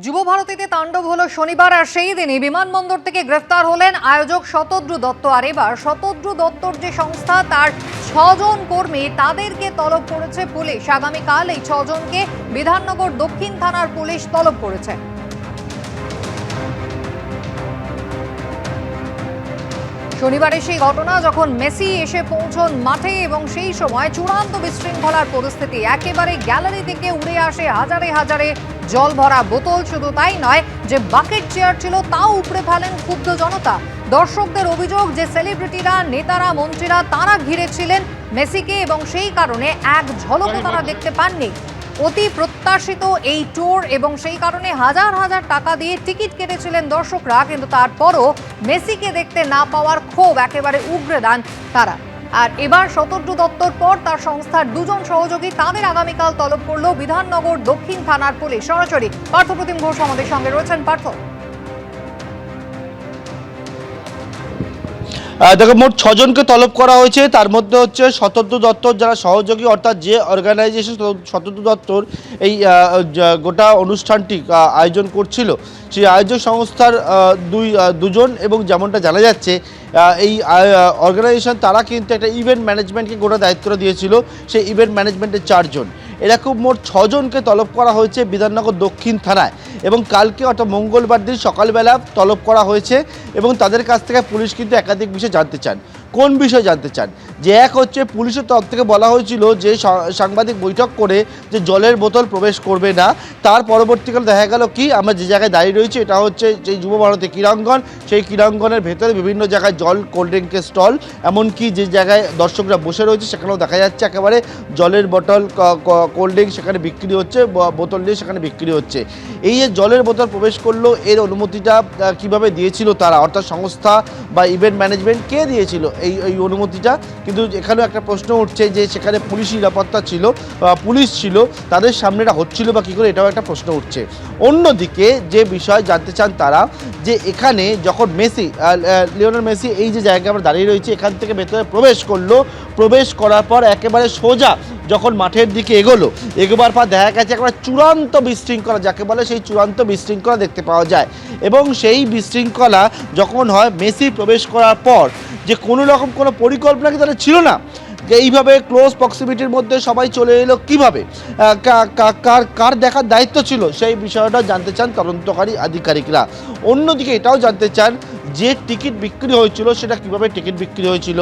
যুবভারতীতে তাণ্ডব হলো শনিবার, আর সেই দিনই বিমানবন্দর থেকে গ্রেফতার হলেন আয়োজক শতদ্রু দত্ত। আর এবার শতদ্রু দত্তর যে সংস্থা, তার 6 জন কর্মী, তাদেরকে তলব করেছে পুলিশ। আগামীকাল এই 6 জনকে বিধাননগর দক্ষিণ থানার পুলিশ তলব করেছে। শনিবারের সেই ঘটনা, যখন মেসি এসে পৌঁছন মাঠে এবং সেই সময় চূড়ান্ত বিশৃঙ্খলার পরিস্থিতি। একেবারে গ্যালারি থেকে উড়ে আসে হাজারে হাজারে জল ভরা বোতল। শুধু তাই নয়, যে বাকেট চেয়ার ছিল তাও উপড়ে ফেলেন ক্ষুব্ধ জনতা। দর্শকদের অভিযোগ যে সেলিব্রিটিরা, নেতারা, মন্ত্রীরা তারা ঘিরেছিলেন মেসিকে এবং সেই কারণে এক ঝলকও তারা দেখতে পাননি। অতি প্রত্যাশিত এই ট্যুর এবং সেই কারণে হাজার হাজার টাকা দিয়ে টিকিট কেটেছিলেন দর্শকরা, কিন্তু তারপরও মেসিকে দেখতে না পাওয়ার ক্ষোভ একেবারে উগরে দেন তারা। আর এবার শতদ্রু দত্তর পর তার সংস্থার 2 জন সহযোগী, তাদের আগামীকাল তলব করলো বিধাননগর দক্ষিণ থানার পুলিশ। সরাসরি পার্থপ্রতিম ঘোষ আমাদের সঙ্গে রয়েছেন। পার্থ, দেখো, মোট 6 জনকে তলব করা হয়েছে। তার মধ্যে হচ্ছে শতদ্রু দত্তর যারা সহযোগী, অর্থাৎ যে অর্গানাইজেশন শতদ্রু দত্তর এই গোটা অনুষ্ঠানটি আয়োজন করছিল, সেই আয়োজক সংস্থার দুজন, এবং যেমনটা জানা যাচ্ছে এই অর্গানাইজেশন তারা কিন্তু একটা ইভেন্ট ম্যানেজমেন্টকে গোটা দায়িত্ব দিয়েছিল, সেই ইভেন্ট ম্যানেজমেন্টের 4 জন। এরকম মোট 6 জনকে তলব করা হয়েছে বিধাননগর দক্ষিণ থানায়, এবং কালকে অর্থাৎ মঙ্গলবার দিন সকালবেলা তলব করা হয়েছে। এবং তাদের কাছ থেকে পুলিশ কিন্তু একাধিক বিষয় জানতে চান। কোন বিষয় জানতে চান? যে এক হচ্ছে, পুলিশের তরফ থেকে বলা হয়েছিল যে সাংবাদিক বৈঠক করে যে জলের বোতল প্রবেশ করবে না। তার পরবর্তীকালে দেখা গেল কি, আমরা যে জায়গায় দাঁড়িয়ে রয়েছি এটা হচ্ছে সেই যুবভারতী ক্রীড়াঙ্গন। সেই ক্রীড়াঙ্গনের ভেতরে বিভিন্ন জায়গায় জল, কোল্ড ড্রিঙ্কের স্টল, এমনকি যে জায়গায় দর্শকরা বসে রয়েছে সেখানেও দেখা যাচ্ছে একেবারে জলের বোতল, কোল্ড ড্রিঙ্ক সেখানে বিক্রি হচ্ছে, বোতল দিয়ে সেখানে বিক্রি হচ্ছে। এই যে জলের বোতল প্রবেশ করলো, এর অনুমতিটা কিভাবে দিয়েছিল তারা, অর্থাৎ সংস্থা বা ইভেন্ট ম্যানেজমেন্ট কে দিয়েছিল এই অনুমতিটা? কিন্তু এখানেও একটা প্রশ্ন উঠছে যে সেখানে পুলিশ নিরাপত্তা ছিল, পুলিশ ছিল, তাদের সামনে এটা হচ্ছিল বা কী করে, এটাও একটা প্রশ্ন উঠছে। অন্যদিকে যে বিষয় জানতে চান তারা, যে এখানে যখন মেসি, লিওনেল মেসি এই যে জায়গায় আমরা দাঁড়িয়ে রয়েছি, এখান থেকে ভেতরে প্রবেশ করলো, প্রবেশ করার পর একেবারে সোজা যখন মাঠের দিকে এগোবার পর দেখা গেছে একবার চূড়ান্ত বিশৃঙ্খলা, যাকে বলে সেই চূড়ান্ত বিশৃঙ্খলা দেখতে পাওয়া যায়। এবং সেই বিশৃঙ্খলা যখন হয় মেসি প্রবেশ করার পর, যে কোনো রকম কোনো পরিকল্পনা কি তাদের ছিল না, যে এইভাবে ক্লোজ প্রক্সিমিটির মধ্যে সবাই চলে এলো কীভাবে, কার দেখার দায়িত্ব ছিল, সেই বিষয়টা জানতে চান তদন্তকারী আধিকারিকরা। অন্যদিকে এটাও জানতে চান যে টিকিট বিক্রি হয়েছিল সেটা কিভাবে টিকিট বিক্রি হয়েছিল,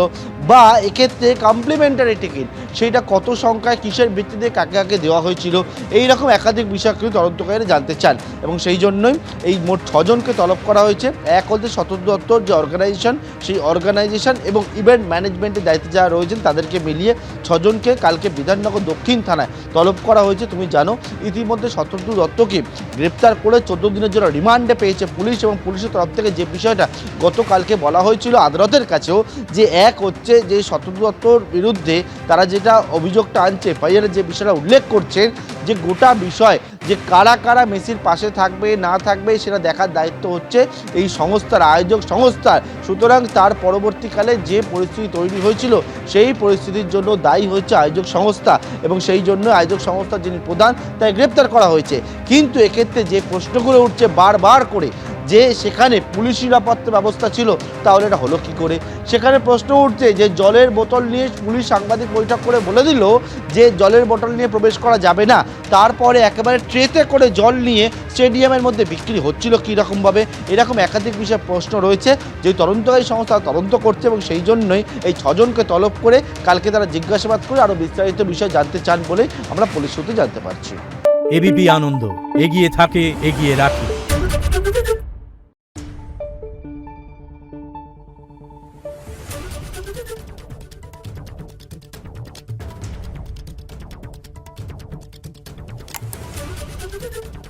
বা এক্ষেত্রে কমপ্লিমেন্টারি টিকিট সেইটা কত সংখ্যায়, কিসের ভিত্তিতে কাকে কাকে দেওয়া হয়েছিল, এই রকম একাধিক বিষয় কিন্তু তদন্তকারীরা জানতে চান। এবং সেই জন্যই এই মোট 6 জনকে তলব করা হয়েছে। এক হচ্ছে শতদ্রু দত্তর যে অর্গানাইজেশন, সেই অর্গানাইজেশন এবং ইভেন্ট ম্যানেজমেন্টের দায়িত্বে যারা রয়েছেন তাদেরকে মিলিয়ে 6 জনকে কালকে বিধাননগর দক্ষিণ থানায় তলব করা হয়েছে। তুমি জানো ইতিমধ্যে শতদ্রু দত্তকে গ্রেপ্তার করে 14 দিনের জন্য রিমান্ডে পেয়েছে পুলিশ, এবং পুলিশের তরফ থেকে যে বিষয়টা গতকালকে বলা হয়েছিল আদালতের কাছেও, যে এক হচ্ছে যে শতদ্রু দত্তর বিরুদ্ধে তারা যেটা অভিযোগটা আনছে, এফআইআরের যে বিষয়টা উল্লেখ করছেন, যে গোটা বিষয় যে কারা কারা মেসির পাশে থাকবে না থাকবে সেটা দেখার দায়িত্ব হচ্ছে এই সংস্থার, আয়োজক সংস্থার। সুতরাং তার পরবর্তীকালে যে পরিস্থিতি তৈরি হয়েছিল সেই পরিস্থিতির জন্য দায়ী হচ্ছে আয়োজক সংস্থা, এবং সেই জন্য আয়োজক সংস্থার যিনি প্রধান তাই গ্রেপ্তার করা হয়েছে। কিন্তু এক্ষেত্রে যে প্রশ্নগুলো উঠছে বারবার করে, যে সেখানে পুলিশ নিরাপত্তা ব্যবস্থা ছিল, তাহলে এটা হলো কী করে? সেখানে প্রশ্ন উঠছে যে জলের বোতল নিয়ে পুলিশ সাংবাদিক বৈঠক করে বলে দিল যে জলের বোতল নিয়ে প্রবেশ করা যাবে না, তারপরে একেবারে ট্রেতে করে জল নিয়ে স্টেডিয়ামের মধ্যে বিক্রি হচ্ছিল কীরকমভাবে, এরকম একাধিক বিষয়ে প্রশ্ন রয়েছে, যে তদন্তকারী সংস্থা তদন্ত করছে। এবং সেই জন্যই এই 6 জনকে তলব করে কালকে তারা জিজ্ঞাসাবাদ করে আরও বিস্তারিত বিষয় জানতে চান বলে আমরা পুলিশ সূত্রে জানতে পারছি। এবিপি আনন্দ, এগিয়ে থাকে, এগিয়ে রাখে। Thank you.